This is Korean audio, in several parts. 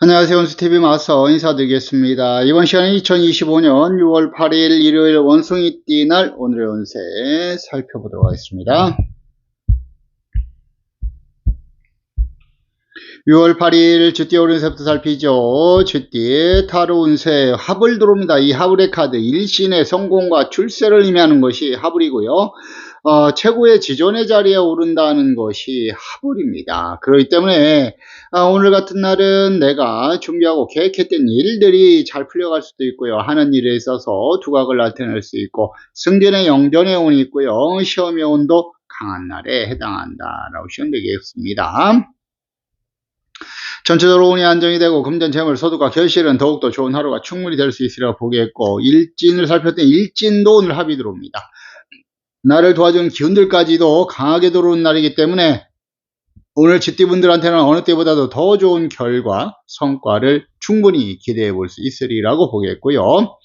안녕하세요. 원수TV 마서 인사드리겠습니다. 이번 시간은 2025년 6월 8일 일요일 원숭이띠 날 오늘의 운세 살펴보도록 하겠습니다. 6월 8일 쥐띠 오른세부터 살피죠. 쥐띠 타로 운세 하불 들어옵니다. 이 하불의 카드 일신의 성공과 출세를 의미하는 것이 하불이고요. 최고의 지존의 자리에 오른다는 것이 하불입니다. 그렇기 때문에 오늘 같은 날은 내가 준비하고 계획했던 일들이 잘 풀려갈 수도 있고요. 하는 일에 있어서 두각을 나타낼 수 있고 승전의 영전의 운이 있고요. 시험의 운도 강한 날에 해당한다라고 보시면 되겠습니다. 전체적으로 운이 안정이 되고 금전, 재물, 소득과 결실은 더욱더 좋은 하루가 충분히 될 수 있으리라고 보겠고 일진을 살폈더니 일진도 오늘 합이 들어옵니다. 나를 도와주는 기운들까지도 강하게 들어오는 날이기 때문에 오늘 쥐띠분들한테는 어느 때보다도 더 좋은 결과, 성과를 충분히 기대해 볼 수 있으리라고 보겠고요.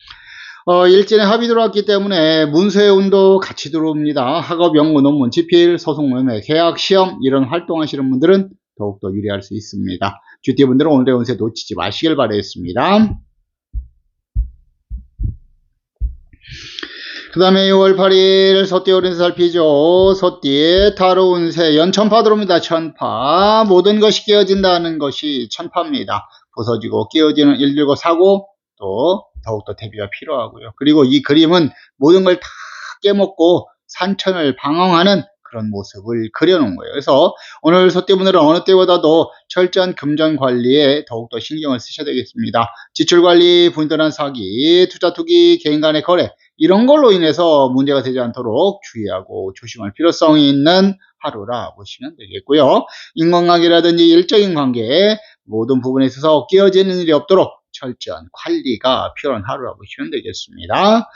일진에 합이 들어왔기 때문에 문서의 운도 같이 들어옵니다. 학업, 연구, 논문, 집필, 소송, 매매, 계약, 시험 이런 활동하시는 분들은 더욱더 유리할 수 있습니다. 쥐띠분들은 오늘의 운세 놓치지 마시길 바라겠습니다. 그 다음에 6월 8일 소띠 오른세 살피죠. 소띠 타로 운세 연천파 들어옵니다. 천파 모든 것이 깨어진다는 것이 천파입니다. 부서지고 깨어지는 일들과 사고 또 더욱더 대비가 필요하고요. 그리고 이 그림은 모든 걸 다 깨먹고 산천을 방황하는 그런 모습을 그려놓은 거예요. 그래서 오늘 소띠분들은 어느 때보다도 철저한 금전 관리에 더욱더 신경을 쓰셔야 되겠습니다. 지출 관리, 분들한 사기, 투자 투기, 개인 간의 거래 이런 걸로 인해서 문제가 되지 않도록 주의하고 조심할 필요성이 있는 하루라 보시면 되겠고요. 인간관계라든지 일적인 관계 모든 부분에 있어서 끼어지는 일이 없도록 철저한 관리가 필요한 하루라 보시면 되겠습니다.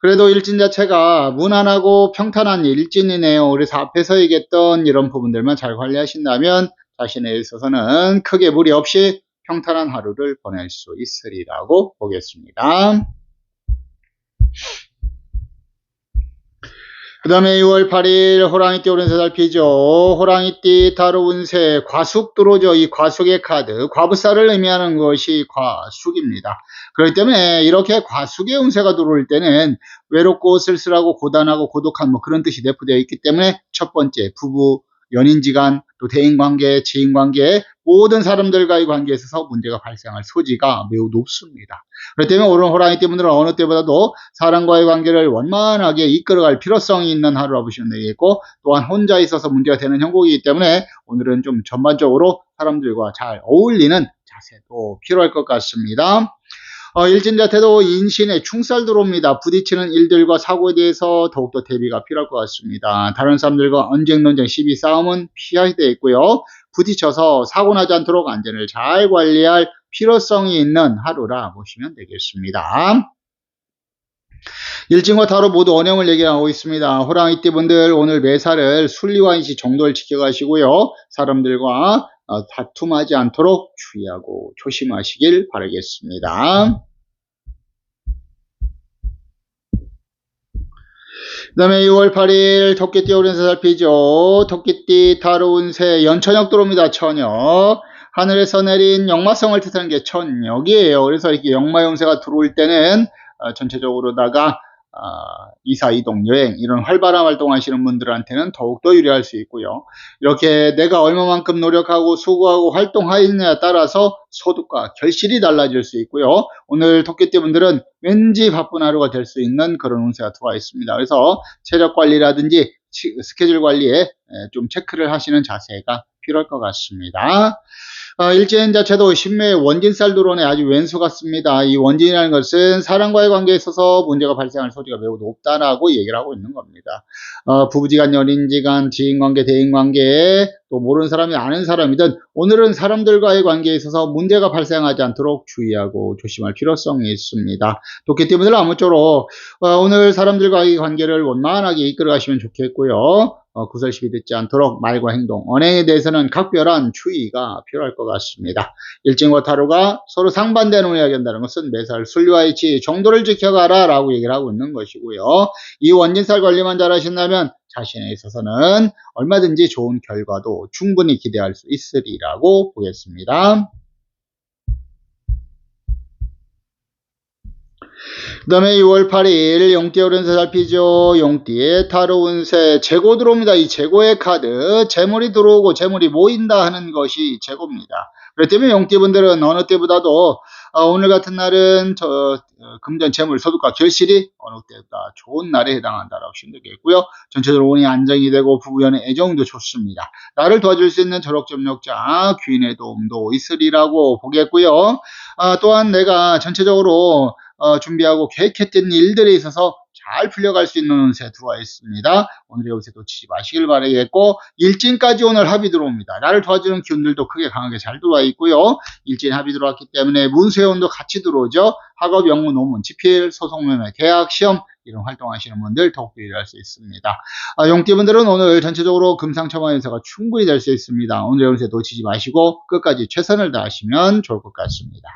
그래도 일진 자체가 무난하고 평탄한 일진이네요. 그래서 앞에서 얘기했던 이런 부분들만 잘 관리하신다면 자신에 있어서는 크게 무리 없이 평탄한 하루를 보낼 수 있으리라고 보겠습니다. 그 다음에 6월 8일 호랑이띠 오른세 살피죠. 호랑이띠 타로 운세 과숙 들어오죠. 이 과숙의 카드 과부살을 의미하는 것이 과숙입니다. 그렇기 때문에 이렇게 과숙의 운세가 들어올 때는 외롭고 쓸쓸하고 고단하고 고독한 뭐 그런 뜻이 내포되어 있기 때문에 첫 번째 부부 연인지간 또 대인관계 지인관계 모든 사람들과의 관계에 있어서 문제가 발생할 소지가 매우 높습니다. 그렇기 때문에 오늘 호랑이띠 분들은 어느 때보다도 사람과의 관계를 원만하게 이끌어갈 필요성이 있는 하루라 보시면 되겠고 또한 혼자 있어서 문제가 되는 형국이기 때문에 오늘은 좀 전반적으로 사람들과 잘 어울리는 자세도 필요할 것 같습니다. 일진 자태도 인신에 충살 들어옵니다. 부딪히는 일들과 사고에 대해서 더욱더 대비가 필요할 것 같습니다. 다른 사람들과 언쟁, 논쟁, 시비, 싸움은 피하게 되어 있고요. 부딪혀서 사고 나지 않도록 안전을 잘 관리할 필요성이 있는 하루라 보시면 되겠습니다. 일진과 타로 모두 언행을 얘기하고 있습니다. 호랑이띠 분들 오늘 매사를 순리와 인식 정도를 지켜가시고요. 사람들과 다툼하지 않도록 주의하고 조심하시길 바라겠습니다. 그 다음에 6월 8일 토끼띠 오른세 살피죠. 토끼띠 타로 운세 연천역 들어옵니다. 천역. 하늘에서 내린 역마성을 뜻하는 게 천역이에요. 그래서 이렇게 역마 운세가 들어올 때는 전체적으로다가 이사, 이동, 여행 이런 활발한 활동하시는 분들한테는 더욱더 유리할 수 있고요. 이렇게 내가 얼마만큼 노력하고 수고하고 활동하느냐에 따라서 소득과 결실이 달라질 수 있고요. 오늘 토끼띠 분들은 왠지 바쁜 하루가 될 수 있는 그런 운세가 들어와 있습니다. 그래서 체력 관리라든지 스케줄 관리에 좀 체크를 하시는 자세가 필요할 것 같습니다. 일진 자체도 신묘의 원진살 들어오네 아주 왼수 같습니다. 이 원진이라는 것은 사람과의 관계에 있어서 문제가 발생할 소지가 매우 높다라고 얘기를 하고 있는 겁니다. 부부지간, 연인지간, 지인관계, 대인관계 또 모르는 사람이 아는 사람이든 오늘은 사람들과의 관계에 있어서 문제가 발생하지 않도록 주의하고 조심할 필요성이 있습니다. 토끼띠 분들 아무쪼록 오늘 사람들과의 관계를 원만하게 이끌어 가시면 좋겠고요. 구설시비 듣지 않도록 말과 행동, 언행에 대해서는 각별한 주의가 필요할 것 같습니다. 일진과 타로가 서로 상반되는 운을 한다는 것은 매살 순리와 이치 정도를 지켜가라 라고 얘기를 하고 있는 것이고요. 이 원진살 관리만 잘 하신다면 자신에 있어서는 얼마든지 좋은 결과도 충분히 기대할 수 있으리라고 보겠습니다. 그 다음에 6월 8일 용띠 오른세 살피죠. 용띠의 타로 운세 재고 들어옵니다. 이 재고의 카드, 재물이 들어오고 재물이 모인다 하는 것이 재고입니다. 그렇기 때문에 용띠분들은 어느 때보다도 오늘 같은 날은 금전 재물 소득과 결실이 어느 때보다 좋은 날에 해당한다라고 보시면 되겠고요. 전체적으로 운이 안정이 되고 부부연의 애정도 좋습니다. 나를 도와줄 수 있는 졸업점력자 귀인의 도움도 있으리라고 보겠고요. 또한 내가 전체적으로 준비하고 계획했던 일들에 있어서 잘 풀려갈 수 있는 운세 들어와 있습니다. 오늘의 운세 놓치지 마시길 바라겠고, 일진까지 오늘 합이 들어옵니다. 나를 도와주는 기운들도 크게 강하게 잘 들어와 있고요. 일진 합이 들어왔기 때문에 문세운도 같이 들어오죠. 학업, 영문, 논문, 집필, 소송, 매매, 계약, 시험 이런 활동하시는 분들 더욱더 일할 수 있습니다. 용띠분들은 오늘 전체적으로 금상첨화 운세가 충분히 될 수 있습니다. 오늘의 운세 놓치지 마시고 끝까지 최선을 다하시면 좋을 것 같습니다.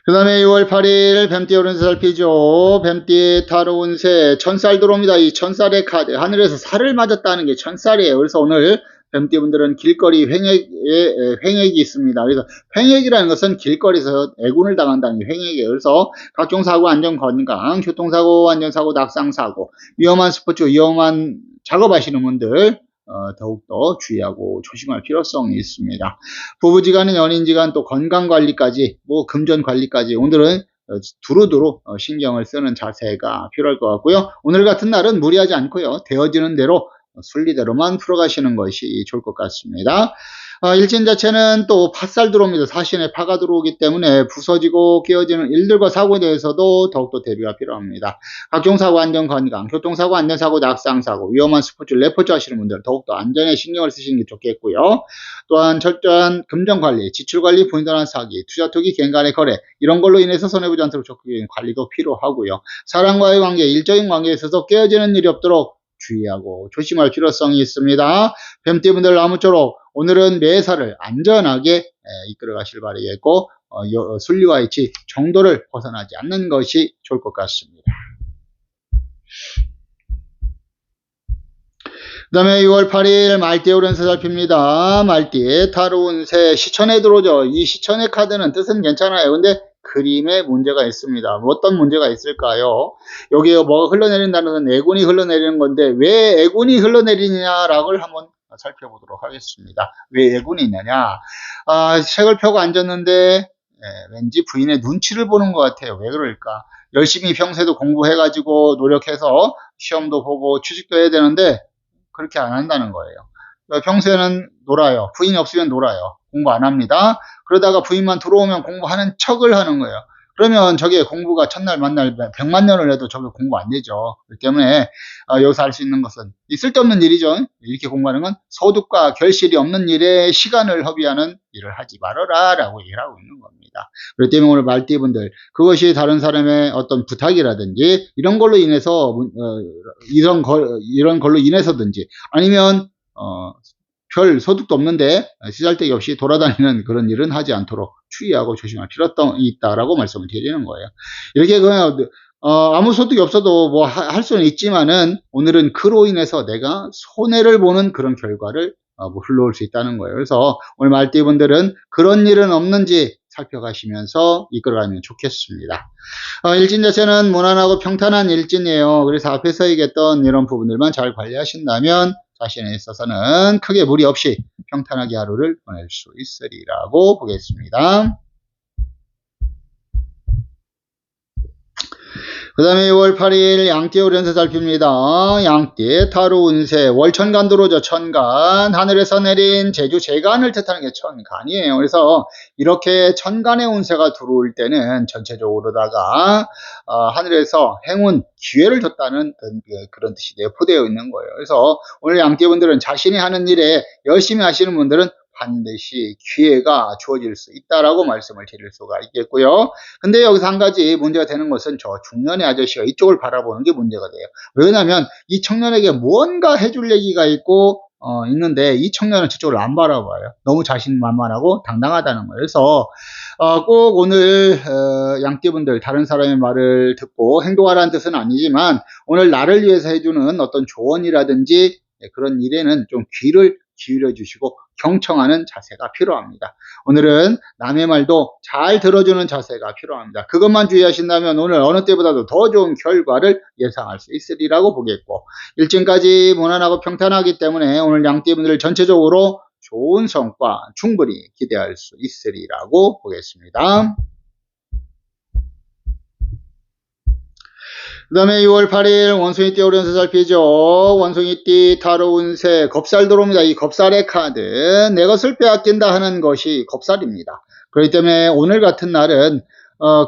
그 다음에 6월 8일 뱀띠 오른세 살피죠. 뱀띠 타로 운세 천살 들어옵니다. 이 천살의 카드, 하늘에서 살을 맞았다는 게 천살이에요. 그래서 오늘 뱀띠분들은 길거리 횡액이 있습니다. 그래서 횡액이라는 것은 길거리에서 애군을 당한다는 게 횡액이에요. 그래서 각종 사고, 안전 건강, 교통사고, 안전사고, 낙상사고, 위험한 스포츠, 위험한 작업하시는 분들 더욱더 주의하고 조심할 필요성이 있습니다. 부부지간은 연인지간 또 건강관리까지 금전관리까지 오늘은 두루두루 신경을 쓰는 자세가 필요할 것 같고요. 오늘 같은 날은 무리하지 않고요. 되어지는 대로 순리대로만 풀어가시는 것이 좋을 것 같습니다. 일진 자체는 또 팥살 들어옵니다. 사신에 파가 들어오기 때문에 부서지고 깨어지는 일들과 사고에 대해서도 더욱더 대비가 필요합니다. 각종 사고, 안전 건강, 교통사고, 안전사고, 낙상사고, 위험한 스포츠, 레포츠 하시는 분들 더욱더 안전에 신경을 쓰시는 게 좋겠고요. 또한 철저한 금전관리, 지출관리, 분전한 사기, 투자, 투기, 갱간의 거래 이런 걸로 인해서 손해보지 않도록 적극적인 관리도 필요하고요. 사람과의 관계, 일적인 관계에 있어서 깨어지는 일이 없도록 주의하고 조심할 필요성이 있습니다. 뱀띠분들 아무쪼록 오늘은 매사를 안전하게 이끌어 가실 바라겠고 순리와 이치 정도를 벗어나지 않는 것이 좋을 것 같습니다. 그 다음에 6월 8일 말띠 오른세 살핍니다. 말띠 타로 운세 시천에 들어오죠. 이 시천의 카드는 뜻은 괜찮아요. 근데 그림에 문제가 있습니다. 어떤 문제가 있을까요? 여기에 뭐가 흘러내린다는 것은 애군이 흘러내리는 건데 왜 애군이 흘러내리냐라고 한번 살펴보도록 하겠습니다. 왜 애군이 있느냐? 책을 펴고 앉았는데 왠지 부인의 눈치를 보는 것 같아요. 왜 그럴까? 열심히 평소에도 공부해가지고 노력해서 시험도 보고 취직도 해야 되는데 그렇게 안 한다는 거예요. 평소에는 놀아요. 부인이 없으면 놀아요. 공부 안 합니다. 그러다가 부인만 들어오면 공부하는 척을 하는 거예요. 그러면 저게 공부가 첫날 만날 100만 년을 해도 저게 공부 안 되죠. 그렇기 때문에 여기서 할 수 있는 것은 쓸데없는 일이죠. 이렇게 공부하는 건 소득과 결실이 없는 일에 시간을 허비하는 일을 하지 말아라 라고 얘기를 하고 있는 겁니다. 그렇기 때문에 오늘 말띠분들 그것이 다른 사람의 어떤 부탁이라든지 이런 걸로 인해서 이런 걸로 인해서든지 아니면 별 소득도 없는데 쓰잘데기 없이 돌아다니는 그런 일은 하지 않도록 주의하고 조심할 필요성이 있다라고 말씀을 드리는 거예요. 이렇게 그냥 아무 소득이 없어도 뭐 할 수는 있지만은 오늘은 그로 인해서 내가 손해를 보는 그런 결과를 흘러올 수 있다는 거예요. 그래서 오늘 말띠분들은 그런 일은 없는지 살펴가시면서 이끌어가면 좋겠습니다. 일진 자체는 무난하고 평탄한 일진이에요. 그래서 앞에서 얘기했던 이런 부분들만 잘 관리하신다면 자신에 있어서는 크게 무리 없이 평탄하게 하루를 보낼 수 있으리라고 보겠습니다. 그 다음에 6월 8일 양띠 오른세 살핍니다. 양띠 타로 운세 월천간 들어오죠. 천간 하늘에서 내린 제주 재간을 뜻하는 게 천간이에요. 그래서 이렇게 천간의 운세가 들어올 때는 전체적으로다가 하늘에서 행운 기회를 줬다는 그런 뜻이 내포되어 있는 거예요. 그래서 오늘 양띠분들은 자신이 하는 일에 열심히 하시는 분들은 반드시 기회가 주어질 수 있다라고 말씀을 드릴 수가 있겠고요. 근데 여기서 한 가지 문제가 되는 것은 저 중년의 아저씨가 이쪽을 바라보는 게 문제가 돼요. 왜냐하면 이 청년에게 무언가 해줄 얘기가 있는데 이 청년은 저쪽을 안 바라봐요. 너무 자신만만하고 당당하다는 거예요. 그래서 꼭 오늘 양띠분들 다른 사람의 말을 듣고 행동하라는 뜻은 아니지만 오늘 나를 위해서 해주는 어떤 조언이라든지 그런 일에는 좀 귀를 기울여 주시고 경청하는 자세가 필요합니다. 오늘은 남의 말도 잘 들어주는 자세가 필요합니다. 그것만 주의하신다면 오늘 어느 때보다도 더 좋은 결과를 예상할 수 있으리라고 보겠고, 일진까지 무난하고 평탄하기 때문에 오늘 양띠분들 전체적으로 좋은 성과 충분히 기대할 수 있으리라고 보겠습니다. 그 다음에 6월 8일 원숭이띠 오른세 살피죠. 원숭이띠 타로 운세 겁살 들어옵니다. 이 겁살의 카드, 내 것을 빼앗긴다 하는 것이 겁살입니다. 그렇기 때문에 오늘 같은 날은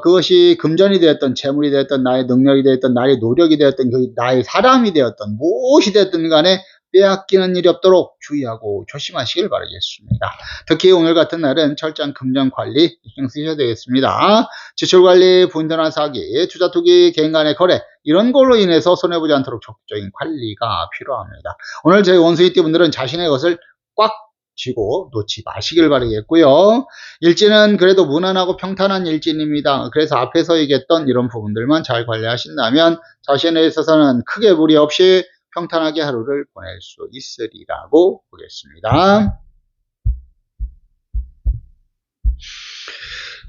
그것이 금전이 되었던, 재물이 되었던, 나의 능력이 되었던, 나의 노력이 되었던, 나의 사람이 되었던, 무엇이 되었든 간에 빼앗기는 일이 없도록 주의하고 조심하시길 바라겠습니다. 특히 오늘 같은 날은 철저한 금전 관리 신경 쓰셔야 되겠습니다. 지출 관리, 분전한 사기, 투자 투기, 개인 간의 거래, 이런 걸로 인해서 손해보지 않도록 적극적인 관리가 필요합니다. 오늘 저희 원숭이띠 분들은 자신의 것을 꽉 쥐고 놓지 마시길 바라겠고요. 일진은 그래도 무난하고 평탄한 일진입니다. 그래서 앞에서 얘기했던 이런 부분들만 잘 관리하신다면 자신에 있어서는 크게 무리 없이 평탄하게 하루를 보낼 수 있으리라고 보겠습니다.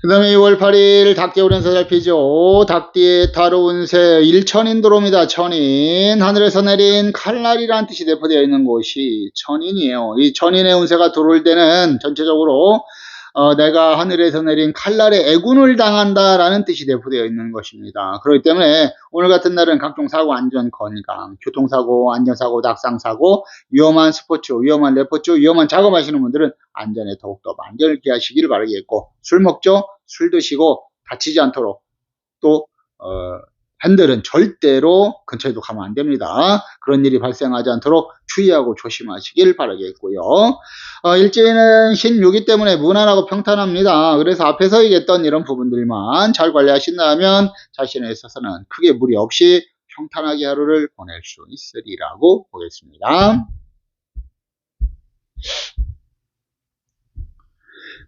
그 다음에 6월 8일 닭띠 오른세 살피죠. 닭띠의 타로 운세 일천인 들어옵니다. 천인. 하늘에서 내린 칼날이라는 뜻이 내포되어 있는 곳이 천인이에요. 이 천인의 운세가 들어올 때는 전체적으로 내가 하늘에서 내린 칼날에 애군을 당한다라는 뜻이 내포되어 있는 것입니다. 그렇기 때문에 오늘 같은 날은 각종 사고, 안전, 건강, 교통사고, 안전사고, 낙상사고, 위험한 스포츠, 위험한 레포츠, 위험한 작업하시는 분들은 안전에 더욱더 만전을 기하시기를 바라겠고, 술 먹죠? 술 드시고 다치지 않도록, 또 핸들은 절대로 근처에도 가면 안 됩니다. 그런 일이 발생하지 않도록 주의하고 조심하시길 바라겠고요. 일진은 신유기 때문에 무난하고 평탄합니다. 그래서 앞에서 얘기했던 이런 부분들만 잘 관리하신다면 자신에 있어서는 크게 무리 없이 평탄하게 하루를 보낼 수 있으리라고 보겠습니다.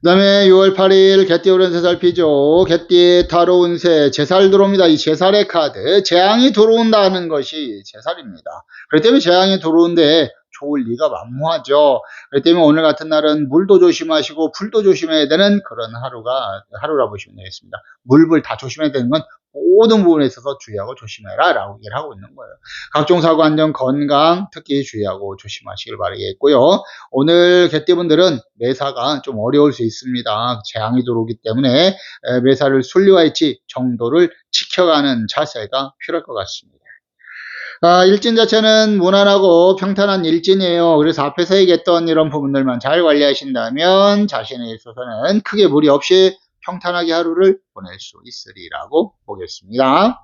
그 다음에 6월 8일 개띠 오른세 살피죠. 개띠 타로 운세 제살 들어옵니다. 이 제살의 카드, 재앙이 들어온다는 것이 제살입니다. 그렇기 때문에 재앙이 들어오는데 좋을 리가 만무하죠. 그렇기 때문에 오늘 같은 날은 물도 조심하시고 불도 조심해야 되는 그런 하루라 보시면 되겠습니다. 물불 다 조심해야 되는 건 모든 부분에 있어서 주의하고 조심해라 라고 얘기를 하고 있는 거예요. 각종 사고, 안전, 건강 특히 주의하고 조심하시길 바라겠고요. 오늘 개띠분들은 매사가 좀 어려울 수 있습니다. 재앙이 들어오기 때문에 매사를 순리와일치 정도를 지켜가는 자세가 필요할 것 같습니다. 일진 자체는 무난하고 평탄한 일진이에요. 그래서 앞에서 얘기했던 이런 부분들만 잘 관리하신다면 자신에 있어서는 크게 무리 없이 평탄하게 하루를 보낼 수 있으리라고 보겠습니다.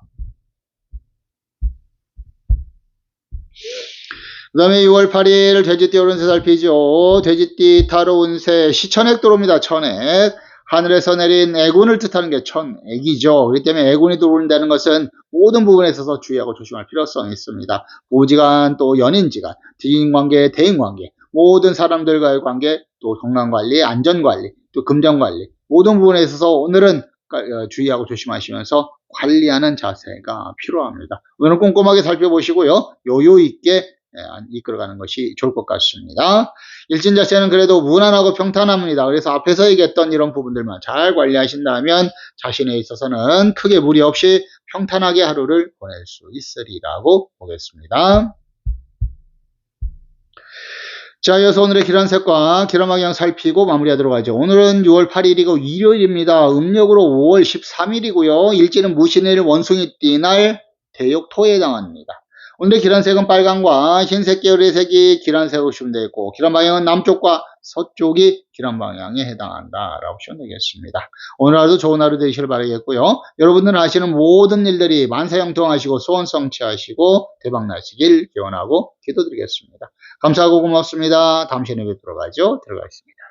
그 다음에 6월 8일 돼지띠 오른세 살피죠. 돼지띠 타로 운세 시천액 들어옵니다. 천액. 하늘에서 내린 애군을 뜻하는 게 천액이죠. 그렇기 때문에 애군이 들어온다는 것은 모든 부분에 있어서 주의하고 조심할 필요성이 있습니다. 부부지간, 또 연인지간, 지인관계, 대인관계, 모든 사람들과의 관계, 또 건강관리, 안전관리, 또 금전관리, 모든 부분에 있어서 오늘은 주의하고 조심하시면서 관리하는 자세가 필요합니다. 오늘은 꼼꼼하게 살펴보시고요. 여유 있게 이끌어가는 것이 좋을 것 같습니다. 일진 자체는 그래도 무난하고 평탄합니다. 그래서 앞에서 얘기했던 이런 부분들만 잘 관리하신다면 자신에 있어서는 크게 무리 없이 평탄하게 하루를 보낼 수 있으리라고 보겠습니다. 자, 이어서 오늘의 기란색과 기란방향 살피고 마무리하도록 하죠. 오늘은 6월 8일이고 일요일입니다. 음력으로 5월 13일이고요. 일지는 무신일 원숭이띠 날 대욕토에 해당합니다. 오늘의 기란색은 빨강과 흰색 계열의 색이 기란색으로 보시면 되겠고, 기란방향은 남쪽과 서쪽이 기란방향에 해당한다라고 보시면 되겠습니다. 오늘 하루도 좋은 하루 되시길 바라겠고요. 여러분들 하시는 모든 일들이 만사형통하시고 소원 성취하시고 대박나시길 기원하고 기도드리겠습니다. 감사하고 고맙습니다. 다음 시간에 뵙도록 하죠. 들어가겠습니다.